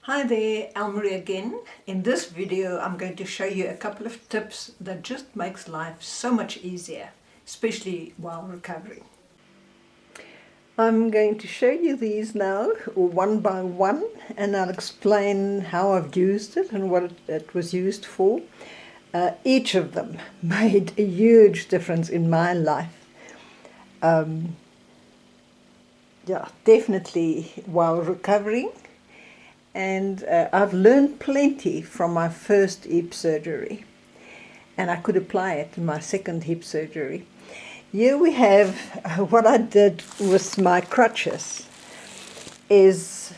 Hi there, Elmarie again. In this video I'm going to show you a couple of tips that just makes life so much easier, especially while recovering. I'm going to show you these now, one by one, and I'll explain how I've used it and what it was used for. Each of them made a huge difference in my life. Definitely while recovering. And I've learned plenty from my first hip surgery, and I could apply it to my second hip surgery. Here we have what I did with my crutches is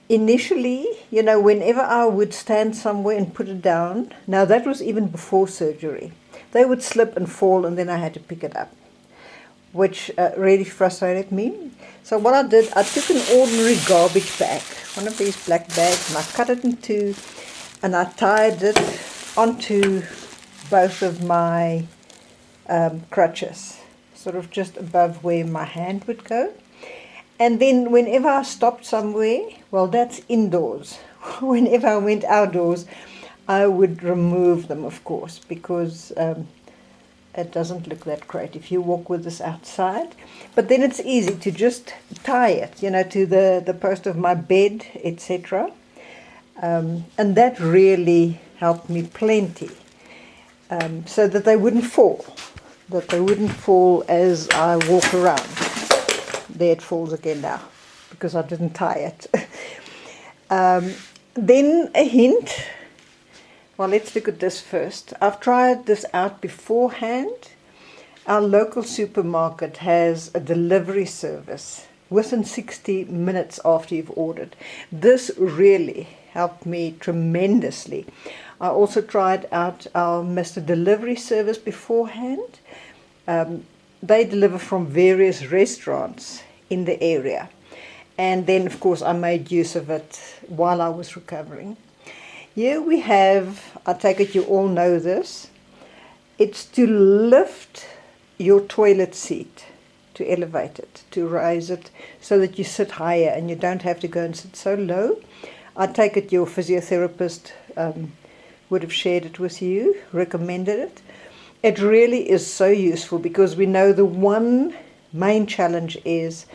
initially, whenever I would stand somewhere and put it down, now that was even before surgery, they would slip and fall and then I had to pick it up, which really frustrated me. So what I did, I took an ordinary garbage bag, one of these black bags, and I cut it in two, and I tied it onto both of my crutches, sort of just above where my hand would go. And then whenever I stopped somewhere, well, that's indoors. Whenever I went outdoors, I would remove them, of course, because it doesn't look that great if you walk with this outside. But then it's easy to just tie it, to the post of my bed, etc. And that really helped me plenty, so that they wouldn't fall. As I walk around. There it falls again now, because I didn't tie it. Then a hint. Well, let's look at this first. I've tried this out beforehand. Our local supermarket has a delivery service within 60 minutes after you've ordered. This really helped me tremendously. I also tried out our Mr. Delivery service beforehand. They deliver from various restaurants in the area. And then, of course, I made use of it while I was recovering. Here we have, I take it you all know this, it's to lift your toilet seat, to elevate it, to raise it so that you sit higher and you don't have to go and sit so low. I take it your physiotherapist would have shared it with you, recommended it. It really is so useful, because we know the one main challenge is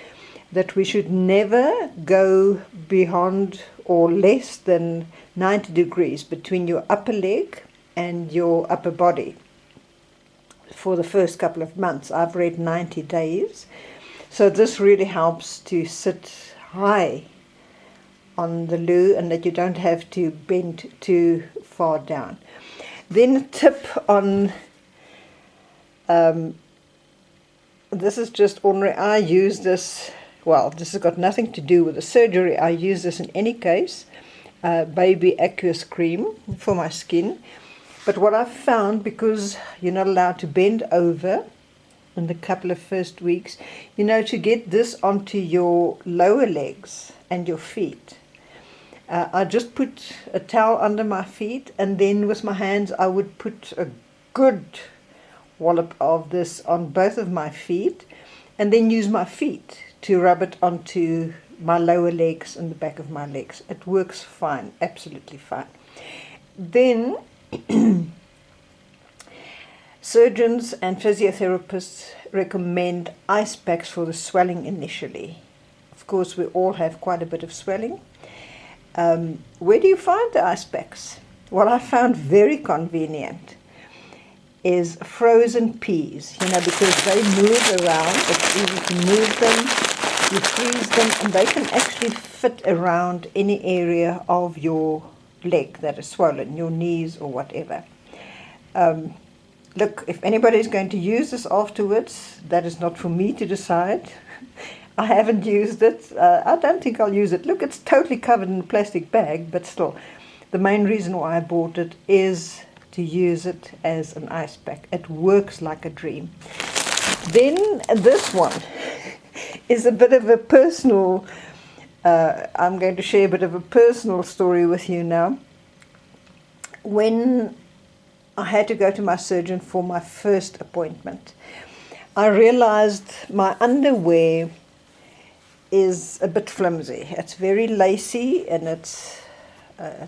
that we should never go beyond or less than 90 degrees between your upper leg and your upper body. For the first couple of months, I've read 90 days. So this really helps to sit high on the loo and that you don't have to bend too far down. Then a tip on, this is just ordinary. I use this, well, this has got nothing to do with the surgery. I use this in any case. Baby aqueous cream for my skin. But what I've found, because you're not allowed to bend over in the couple of first weeks, to get this onto your lower legs and your feet. I just put a towel under my feet, and then with my hands I would put a good wallop of this on both of my feet, and then use my feet to rub it onto my lower legs and the back of my legs. It works fine, absolutely fine. Then surgeons and physiotherapists recommend ice packs for the swelling initially. Of course, we all have quite a bit of swelling. Where do you find the ice packs? What I found very convenient is frozen peas, because they move around. It's easy to move them. You freeze them, and they can actually fit around any area of your leg that is swollen, your knees or whatever. Look, if anybody's going to use this afterwards, that is not for me to decide. I haven't used it. I don't think I'll use it. Look, it's totally covered in a plastic bag, but still, the main reason why I bought it is to use it as an ice pack. It works like a dream. Then this one is a bit of a personal, I'm going to share a bit of a personal story with you now. When I had to go to my surgeon for my first appointment, I realized my underwear is a bit flimsy. It's very lacy and it's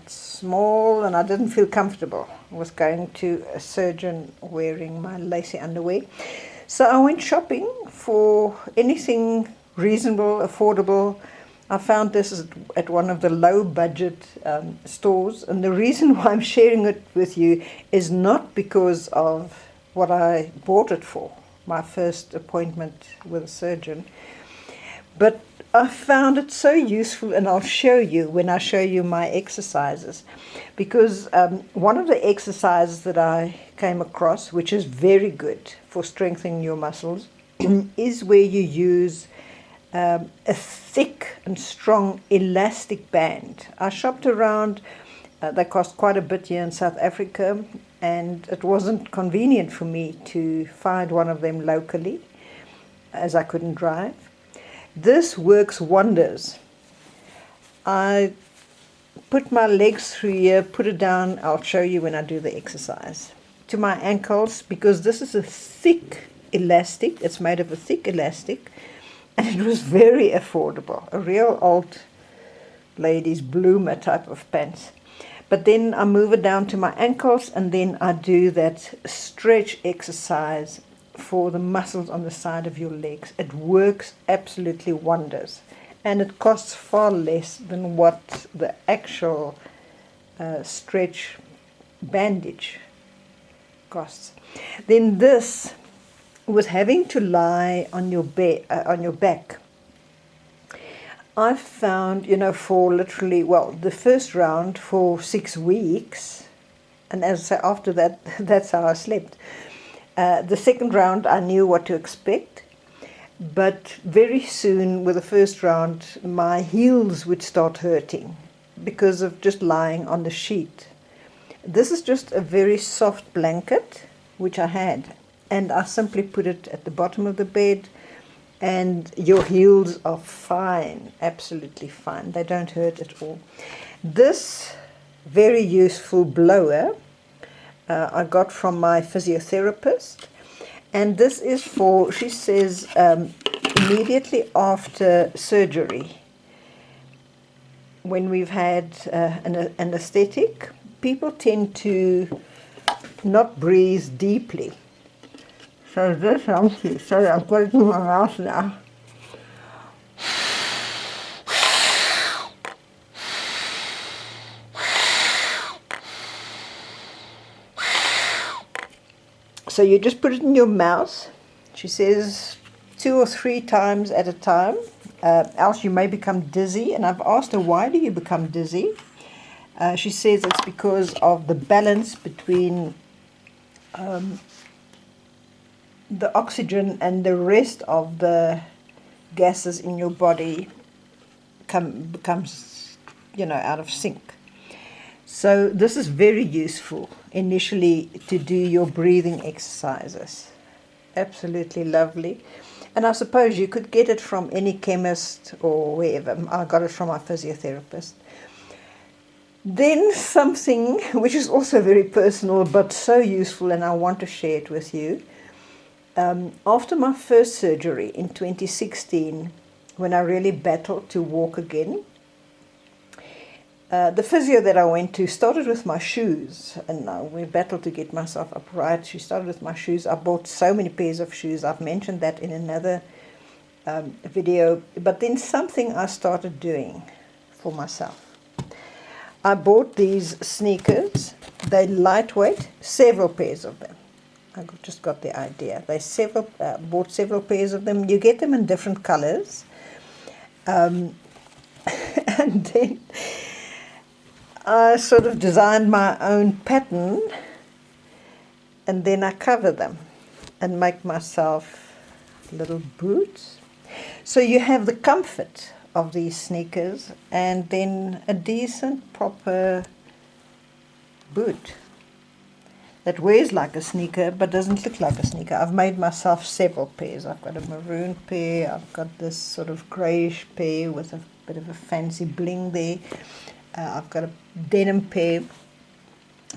small, and I didn't feel comfortable with going to a surgeon wearing my lacy underwear. So I went shopping for anything reasonable, affordable. I found this at one of the low budget stores, and the reason why I'm sharing it with you is not because of what I bought it for, my first appointment with a surgeon, but I found it so useful, and I'll show you when I show you my exercises, because one of the exercises that I came across, which is very good for strengthening your muscles, is where you use a thick and strong elastic band. I shopped around. They cost quite a bit here in South Africa, and it wasn't convenient for me to find one of them locally, as I couldn't drive. This works wonders. I put my legs through here, put it down. I'll show you when I do the exercise. To my ankles, because this is a thick elastic. It's made of a thick elastic, and it was very affordable. A real old lady's bloomer type of pants. But then I move it down to my ankles, and then I do that stretch exercise for the muscles on the side of your legs. It works absolutely wonders, and it costs far less than what the actual stretch bandage costs. Then this, with having to lie on your back, I found, for literally, the first round for 6 weeks, and as I say, after that, that's how I slept. The second round, I knew what to expect, but very soon with the first round, my heels would start hurting because of just lying on the sheet. This is just a very soft blanket, which I had, and I simply put it at the bottom of the bed, and your heels are fine, absolutely fine. They don't hurt at all. This very useful blower I got from my physiotherapist, and this is for, she says, immediately after surgery, when we've had an anesthetic, people tend to not breathe deeply. So this helps you. Sorry, I've got it in my mouth now. So you just put it in your mouth. She says 2 or 3 times at a time, else you may become dizzy. And I've asked her, why do you become dizzy? She says it's because of the balance between the oxygen and the rest of the gases in your body becomes, out of sync. So this is very useful initially to do your breathing exercises. Absolutely lovely. And I suppose you could get it from any chemist or wherever. I got it from my physiotherapist. Then something which is also very personal but so useful, and I want to share it with you. After my first surgery in 2016, when I really battled to walk again, the physio that I went to started with my shoes, and we battled to get myself upright. She started with my shoes. I bought so many pairs of shoes. I've mentioned that in another video. But then something I started doing for myself. I bought these sneakers. They're lightweight, several pairs of them. I just got the idea. Bought several pairs of them. You get them in different colors. And then I sort of designed my own pattern, and then I cover them and make myself little boots. So you have the comfort of these sneakers and then a decent, proper boot that wears like a sneaker but doesn't look like a sneaker. I've made myself several pairs. I've got a maroon pair, I've got this sort of greyish pair with a bit of a fancy bling there. I've got a denim pair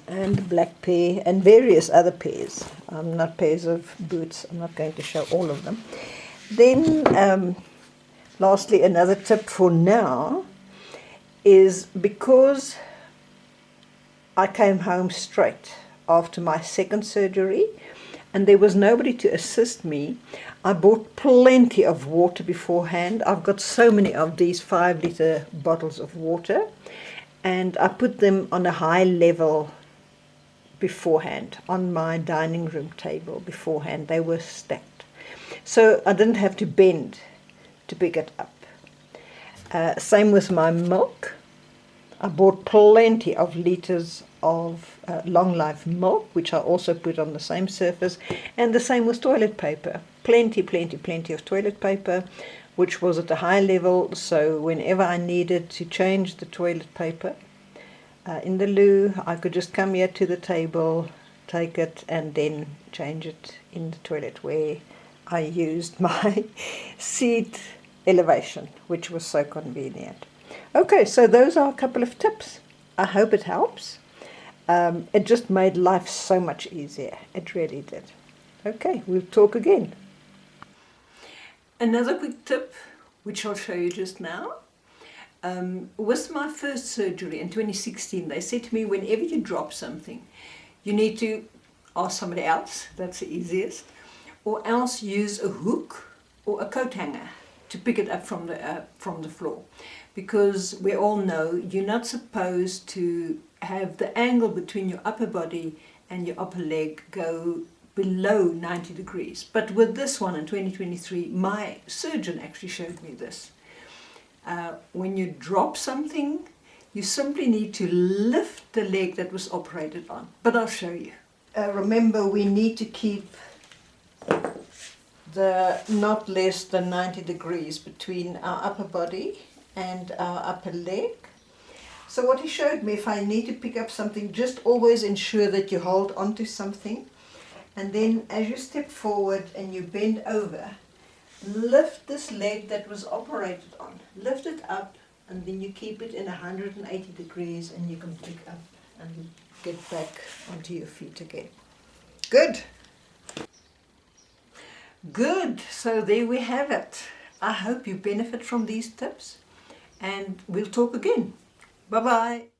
and a black pair and various other pairs. Not pairs of boots. I'm not going to show all of them. Then Lastly, another tip for now is because I came home straight after my second surgery and there was nobody to assist me, I bought plenty of water beforehand. I've got so many of these 5-litre bottles of water, and I put them on a high level beforehand on my dining room table beforehand. They were stacked, so I didn't have to bend to pick it up. Same with my milk. I bought plenty of litres of long life milk, which I also put on the same surface, and the same with toilet paper. Plenty of toilet paper, which was at a high level, so whenever I needed to change the toilet paper in the loo, I could just come here to the table, take it, and then change it in the toilet where I used my seat elevation, which was so convenient. Okay, so those are a couple of tips. I hope it helps. It just made life so much easier. It really did. Okay, we'll talk again. Another quick tip, which I'll show you just now. With my first surgery in 2016, they said to me, whenever you drop something, you need to ask somebody else, that's the easiest, or else use a hook or a coat hanger to pick it up from the floor. Because we all know you're not supposed to have the angle between your upper body and your upper leg go below 90 degrees. But with this one in 2023, my surgeon actually showed me this. When you drop something, you simply need to lift the leg that was operated on. But I'll show you. Remember, we need to keep the not less than 90 degrees between our upper body and our upper leg. So what he showed me, if I need to pick up something, just always ensure that you hold onto something, and then as you step forward and you bend over, lift this leg that was operated on, lift it up, and then you keep it in 180 degrees and you can pick up and get back onto your feet again. Good. Good, so there we have it. I hope you benefit from these tips, and we'll talk again. Bye-bye.